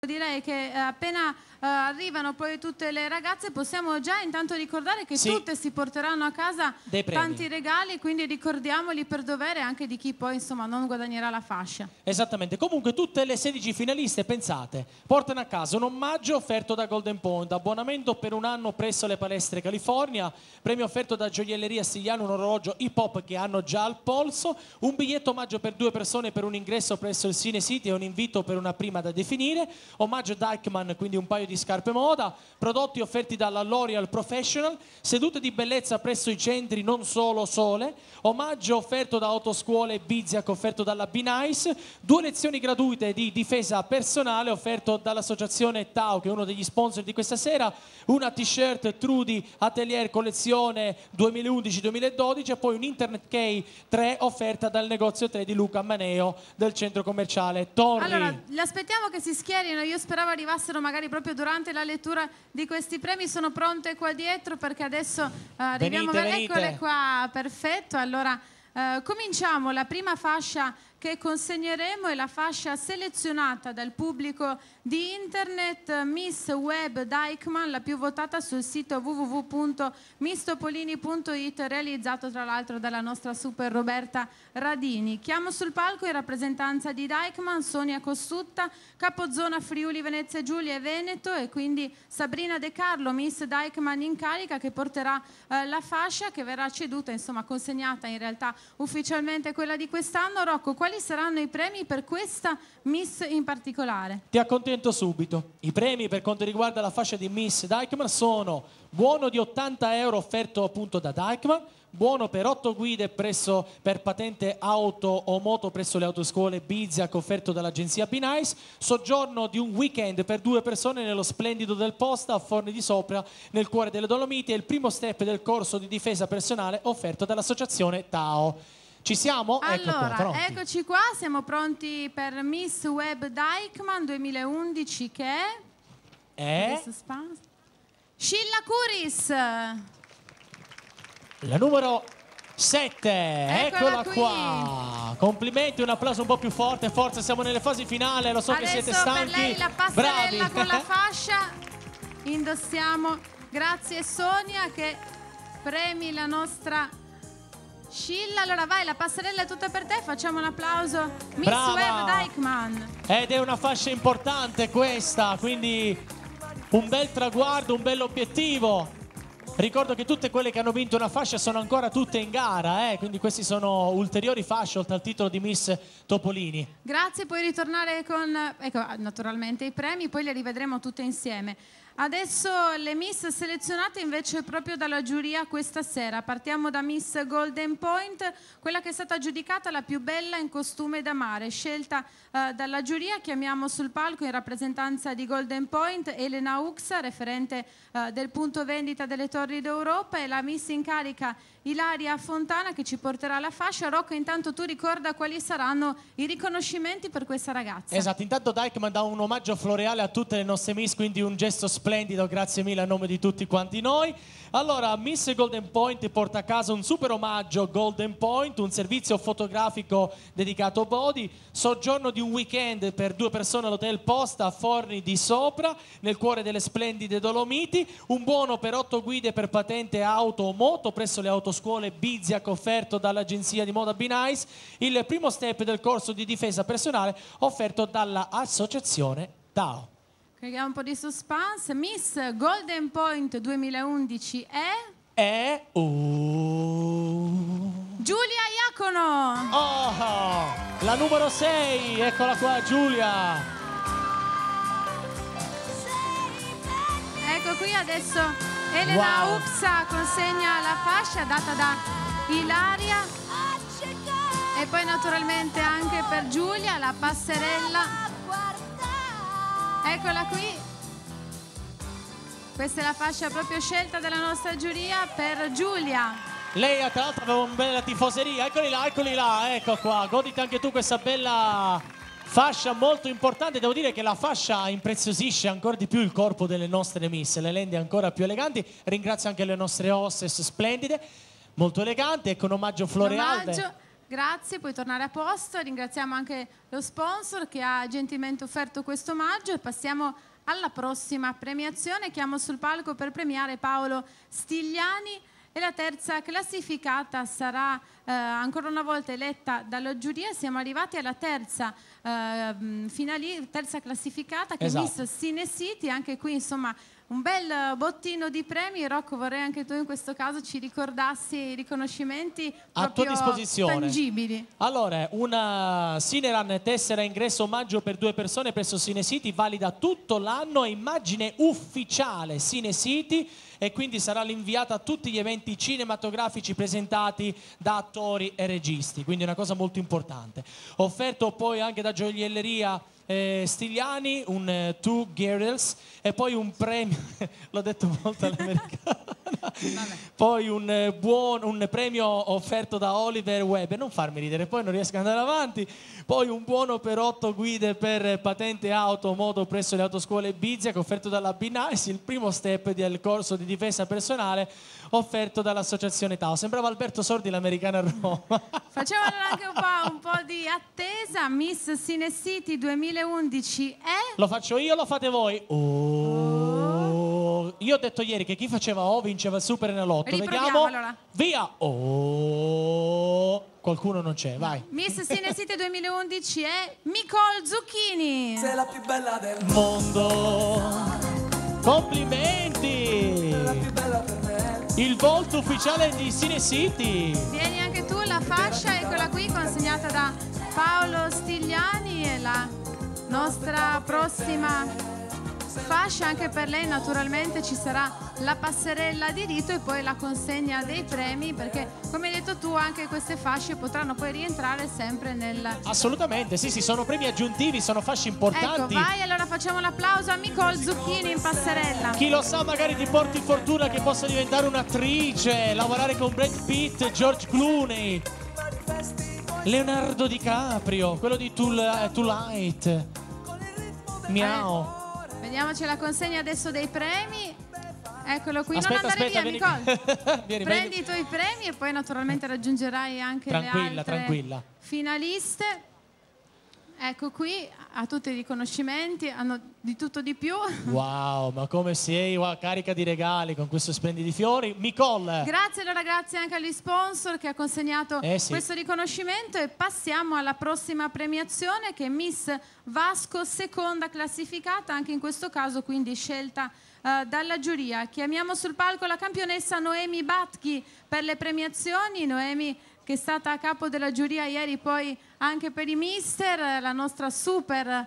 direi che appena arrivano poi tutte le ragazze possiamo già intanto ricordare che tutte si porteranno a casa tanti regali, quindi ricordiamoli per dovere anche di chi poi insomma non guadagnerà la fascia. Esattamente, comunque tutte le 16 finaliste, pensate, portano a casa un omaggio offerto da Golden Point, abbonamento per un anno presso le palestre California, premio offerto da Gioielleria Stigliano, un orologio hip hop che hanno già al polso, un biglietto omaggio per 2 persone per un ingresso presso il Cine City e un invito per una prima da definire, omaggio Deichmann, quindi un paio di scarpe moda, prodotti offerti dalla L'Oreal Professional, sedute di bellezza presso i centri Non Solo Sole, omaggio offerto da Autoscuole Biziac offerto dalla Be Nice, 2 lezioni gratuite di difesa personale offerto dall'associazione Tao che è uno degli sponsor di questa sera, una t-shirt Trudy Atelier collezione 2011-2012 e poi un Internet Key 3 offerta dal negozio 3 di Luca Maneo del centro commerciale Torri. Allora, li aspettiamo che si schierino, io speravo arrivassero magari proprio durante la lettura di questi premi, sono pronte qua dietro perché adesso arriviamo, eccole qua, perfetto, allora cominciamo. La prima fascia che consegneremo è la fascia selezionata dal pubblico di internet Miss Web Deichmann, la più votata sul sito www.misstopolini.it, realizzato tra l'altro dalla nostra super Roberta Radini. Chiamo sul palco in rappresentanza di Deichmann Sonia Cossutta, capozona Friuli Venezia Giulia e Veneto, e quindi Sabrina De Carlo, Miss Deichmann in carica, che porterà la fascia che verrà ceduta, insomma consegnata in realtà ufficialmente quella di quest'anno. Rocco, quali saranno i premi per questa Miss in particolare? Ti accontento subito. I premi per quanto riguarda la fascia di Miss Deichmann sono buono di 80 euro offerto appunto da Deichmann, buono per 8 guide per patente auto o moto presso le autoscuole Biziac offerto dall'agenzia Be Nice, soggiorno di un weekend per 2 persone nello splendido del Posta a Forni di Sopra nel cuore delle Dolomiti e il primo step del corso di difesa personale offerto dall'associazione Tao. Ci siamo? Allora, eccoci qua, siamo pronti per Miss Web Deichmann 2011 che è? Scilla Curis. La numero 7, eccola qua. Complimenti, un applauso un po' più forte, forza, siamo nelle fasi finali, lo so che siete stanchi. Per lei la passerella con la fascia, indossiamo. Grazie Sonia che premi la nostra Scilla. Allora vai, la passerella è tutta per te, facciamo un applauso. Miss Web Deichmann. Ed è una fascia importante questa, quindi un bel traguardo, un bel obiettivo. Ricordo che tutte quelle che hanno vinto una fascia sono ancora tutte in gara, quindi questi sono ulteriori fasce oltre al titolo di Miss Topolini. Grazie, puoi ritornare con naturalmente i premi, poi li rivedremo tutte insieme. Adesso le Miss selezionate invece proprio dalla giuria questa sera. Partiamo da Miss Golden Point, quella che è stata giudicata la più bella in costume da mare, scelta dalla giuria. Chiamiamo sul palco in rappresentanza di Golden Point Elena Uxa, referente del punto vendita delle Torri d'Europa, e la Miss in carica Ilaria Fontana che ci porterà la fascia. Rocco, intanto tu ricorda quali saranno i riconoscimenti per questa ragazza. Esatto, intanto Deichmann dà un omaggio floreale a tutte le nostre Miss, quindi un gesto splendido, grazie mille a nome di tutti quanti noi. Allora, Miss Golden Point porta a casa un super omaggio Golden Point, un servizio fotografico dedicato a Body, soggiorno di un weekend per 2 persone all'Hotel Posta a Forni di Sopra, nel cuore delle splendide Dolomiti, un buono per 8 guide per patente auto o moto presso le autoscuole Biziac offerto dall'agenzia di moda Be Nice, il primo step del corso di difesa personale offerto dall'associazione Tao. Creiamo un po' di suspense. Miss Golden Point 2011 è Giulia Iacono. Oh, la numero 6, eccola qua Giulia. Ecco qui adesso Elena Uxa consegna la fascia data da Ilaria e poi naturalmente anche per Giulia la passerella. Eccola qui, questa è la fascia proprio scelta dalla nostra giuria per Giulia. Lei tra l'altro aveva una bella tifoseria, eccoli là, ecco qua, goditi anche tu questa bella fascia molto importante. Devo dire che la fascia impreziosisce ancora di più il corpo delle nostre Miss, le rende ancora più eleganti. Ringrazio anche le nostre hostess splendide, molto eleganti, ecco un omaggio floreale. Grazie, puoi tornare a posto. Ringraziamo anche lo sponsor che ha gentilmente offerto questo omaggio e passiamo alla prossima premiazione. Chiamo sul palco per premiare Paolo Stigliani e la terza classificata sarà ancora una volta eletta dalla giuria. Siamo arrivati alla terza classificata che è Miss Cine City. Anche qui insomma un bel bottino di premi. Rocco, vorrei anche tu in questo caso ci ricordassi i riconoscimenti a tua disposizione, tangibili. Allora, una Cineran tessera ingresso omaggio per 2 persone presso Cine City, valida tutto l'anno, immagine ufficiale Cine City, e quindi sarà l'inviata a tutti gli eventi cinematografici presentati da attori e registi, quindi è una cosa molto importante. Offerto poi anche da gioielleria Stigliani, un Two Girls, e poi un premio l'ho detto molto all'americana, poi un premio offerto da Oliver Weber, non farmi ridere, poi non riesco ad andare avanti, poi un buono per 8 guide per patente auto moto presso le autoscuole Bizia, offerto dalla B-Nice, il primo step del corso di difesa personale offerto dall'associazione Tao. Sembrava Alberto Sordi, l'americana a Roma. Facciamo allora anche un po' di attesa. Miss Cine City 2011 è... Lo faccio io o lo fate voi? Oh. Io ho detto ieri che chi faceva O vinceva il Super Enalotto. Vediamo. Allora. Via. Oh. Qualcuno non c'è, vai. Miss Cine City 2011 è Nicole Zucchini. Sei la più bella del mondo. Complimenti. Sei la più bella per me. Il volto ufficiale di Cine City. Vieni anche tu, la fascia, eccola qui, consegnata da Paolo Stigliani, e la nostra prossima fascia. Anche per lei naturalmente ci sarà la passerella di rito e poi la consegna dei premi, perché come hai detto tu anche queste fasce potranno poi rientrare sempre nel... Assolutamente, sì, sono premi aggiuntivi, sono fasce importanti. Ecco, vai, allora facciamo l'applauso a Nicole Zucchini in passerella. Chi lo sa, magari ti porti fortuna che possa diventare un'attrice, lavorare con Brad Pitt, George Clooney, Leonardo DiCaprio, quello di Light. Miau. Vediamoci la consegna adesso dei premi. Eccolo qui. Aspetta, non andare via, vieni. Nicole. Vieni, prendi i tuoi premi e poi naturalmente raggiungerai anche le altre finaliste. Ecco qui, ha tutti i riconoscimenti, hanno di tutto di più. Wow, ma come sei carica di regali con questi splendidi fiori. Nicole. Grazie, allora grazie anche agli sponsor che ha consegnato questo riconoscimento, e passiamo alla prossima premiazione che è Miss Vasco, seconda classificata, anche in questo caso quindi scelta dalla giuria. Chiamiamo sul palco la campionessa Noemi Batchi per le premiazioni. Noemi, che è stata a capo della giuria ieri poi anche per i mister, la nostra super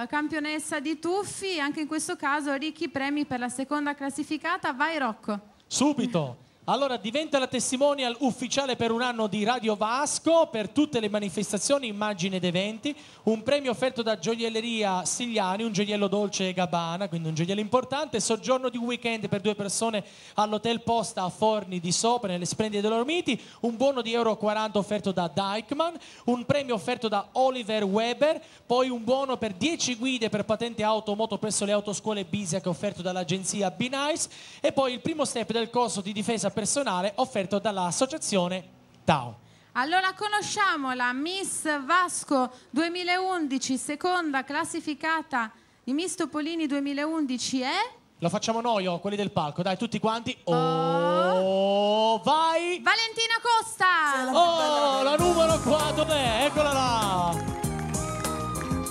campionessa di tuffi. Anche in questo caso ricchi premi per la seconda classificata. Vai Rocco. Subito. Allora, diventa la testimonial ufficiale per un anno di Radio Vasco per tutte le manifestazioni, immagini ed eventi. Un premio offerto da Gioielleria Stigliani, un gioiello Dolce & Gabbana, quindi un gioiello importante. Soggiorno di un weekend per 2 persone all'Hotel Posta a Forni di Sopra, nelle splendide Dolomiti. Un buono di €40 offerto da Deichmann. Un premio offerto da Oliver Weber. Poi un buono per 10 guide per patente auto moto presso le autoscuole Bisiac offerto dall'agenzia B-Nice. E poi il primo step del corso di difesa personale offerto dall'associazione Tao. Allora conosciamo la Miss Vasco 2011, seconda classificata di Miss Topolini 2011 è... Lo facciamo noi o quelli del palco? Dai, tutti quanti. Oh, vai! Valentina Costa! Oh, la numero 4, dov'è? Eccola là!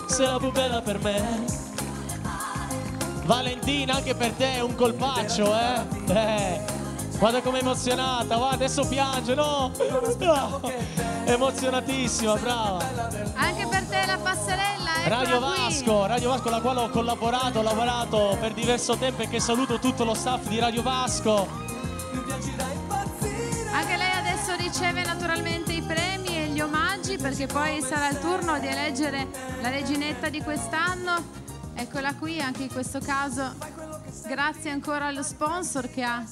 Sei la più bella per me. Valentina, anche per te è un colpaccio, Guarda com'è emozionata, guarda, adesso piange, no? Emozionatissima, brava. Anche per te la passerella, Radio Vasco, la quale ho lavorato per diverso tempo, e che saluto tutto lo staff di Radio Vasco. Anche lei adesso riceve naturalmente i premi e gli omaggi, perché poi sarà il turno di eleggere la reginetta di quest'anno. Eccola qui, anche in questo caso grazie ancora allo sponsor che ha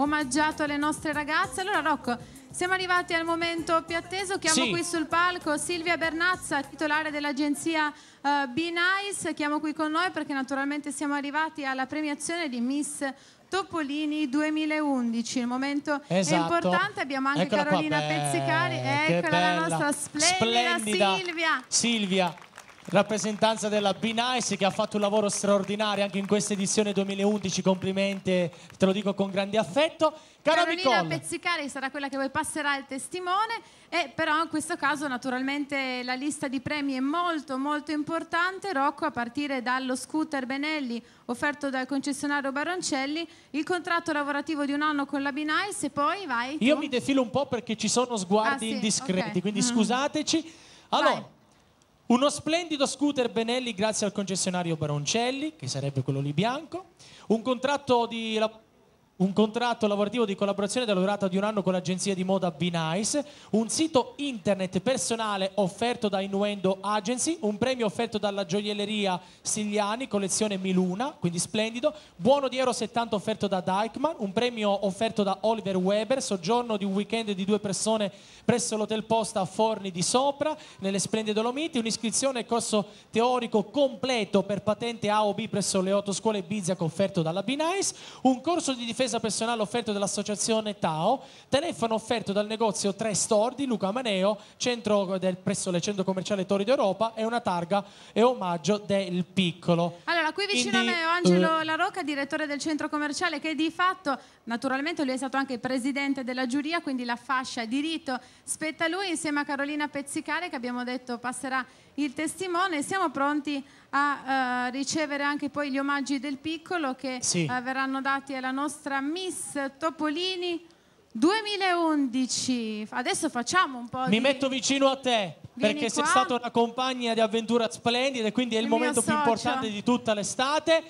omaggiato le nostre ragazze. Allora Rocco, Siamo arrivati al momento più atteso, chiamo qui sul palco Silvia Bernazza, titolare dell'agenzia Be Nice, chiamo qui con noi perché naturalmente siamo arrivati alla premiazione di Miss Topolini 2011, il momento è importante, abbiamo anche Eccola Carolina qua. Pezzicari, eccola la nostra splendida Silvia, rappresentanza della Be Nice, che ha fatto un lavoro straordinario anche in questa edizione 2011, complimenti, te lo dico con grande affetto. Carolina Pezzicari sarà quella che poi passerà il testimone, e però in questo caso naturalmente la lista di premi è molto molto importante. Rocco, a partire dallo scooter Benelli offerto dal concessionario Baroncelli, il contratto lavorativo di 1 anno con la Be Nice, e poi vai tu. Io mi defilo un po' perché ci sono sguardi indiscreti, quindi scusateci. Allora, uno splendido scooter Benelli grazie al concessionario Baroncelli, che sarebbe quello lì bianco, un contratto lavorativo di collaborazione della durata di 1 anno con l'agenzia di moda Be Nice, un sito internet personale offerto da Innuendo Agency, un premio offerto dalla gioielleria Stigliani, collezione Miluna, quindi splendido, buono di €70 offerto da Deichmann, un premio offerto da Oliver Weber, soggiorno di un weekend di 2 persone presso l'Hotel Posta a Forni di Sopra, nelle splendide Dolomiti, un'iscrizione e corso teorico completo per patente A o B presso le 8 scuole Biziac offerto dalla Be Nice, un corso di difesa personale offerto dall'associazione Tao, telefono offerto dal negozio 3 Store di Luca Maneo, presso il centro commerciale Tori d'Europa, e una targa e omaggio del Piccolo. Allora, qui vicino a me ho Angelo La Rocca, direttore del centro commerciale, che di fatto, naturalmente lui è stato anche presidente della giuria, quindi la fascia diritto spetta a lui, insieme a Carolina Pezzicari, che abbiamo detto passerà il testimone. Siamo pronti a ricevere anche poi gli omaggi del Piccolo, che verranno dati alla nostra Miss Topolini 2011. Adesso facciamo un po' Mi metto vicino a te, perché sei stata una compagna di avventura splendida e quindi è il momento più importante di tutta l'estate.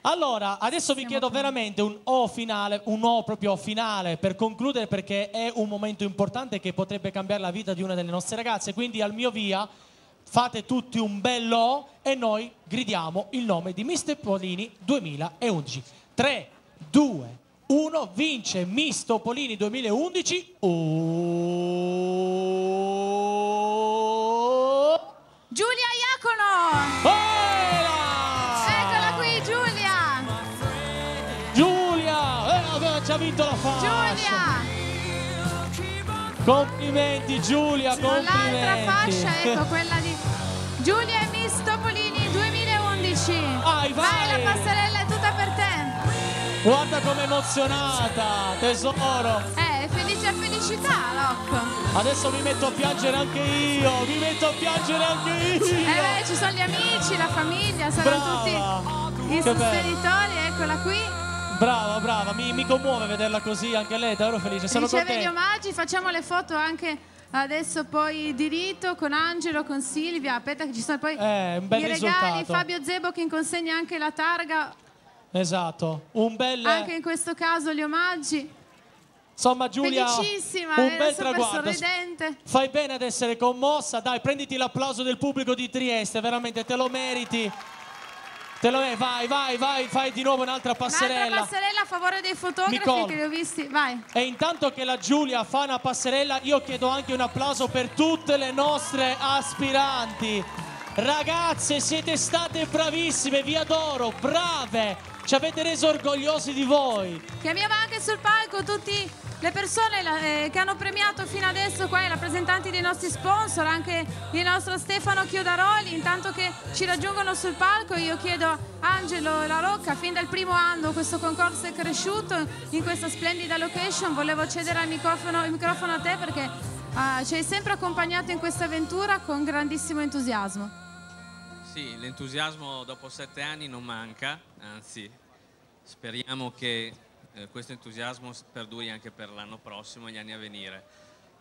Allora, adesso vi chiedo veramente un O finale, un O proprio finale per concludere, perché è un momento importante che potrebbe cambiare la vita di una delle nostre ragazze. Quindi al mio via fate tutti un bel O e noi gridiamo il nome di Miss Topolini 2011. 3, 2, 1, vince Miss Topolini 2011. Giulia Iacono! Eccola qui, Giulia! Giulia! Ci ha vinto la fascia! Giulia! Complimenti Giulia, complimenti! L'altra fascia, ecco, quella di Giulia e Miss Topolini 2011. Vai, la passerella è tutta per te. Guarda com'è emozionata, tesoro. Felicità, Rocco. Adesso mi metto a piangere anche io, Ci sono gli amici, la famiglia, saranno tutti i sostenitori, eccola qui. Brava, mi commuove vederla così, anche lei, davvero felice, sono contento. Riceve gli omaggi, facciamo le foto anche adesso poi di rito con Angelo, con Silvia. Aspetta che ci sono poi un bel i regali, risultato. Fabio Zebo che consegna anche la targa. Esatto, anche in questo caso gli omaggi. Insomma Giulia, felicissima, un bel traguardo. Sorridente. Fai bene ad essere commossa, dai, prenditi l'applauso del pubblico di Trieste, veramente te lo meriti. Vai, fai di nuovo un'altra passerella. Un'altra passerella a favore dei fotografi che li ho visti, vai. E intanto che la Giulia fa una passerella, io chiedo anche un applauso per tutte le nostre aspiranti. Ragazze, siete state bravissime, vi adoro, brave, ci avete reso orgogliosi di voi. Chiamiamo anche sul palco tutte le persone che hanno premiato fino adesso, qua i rappresentanti dei nostri sponsor, anche il nostro Stefano Chiodaroli. Intanto che ci raggiungono sul palco, io chiedo a Angelo La Rocca, fin dal primo anno questo concorso è cresciuto in questa splendida location. Volevo cedere il microfono a te, perché ci hai sempre accompagnato in questa avventura con grandissimo entusiasmo. Sì, l'entusiasmo dopo 7 anni non manca, anzi speriamo che questo entusiasmo perduri anche per l'anno prossimo e gli anni a venire.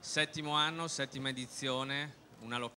7° anno, 7ª edizione, una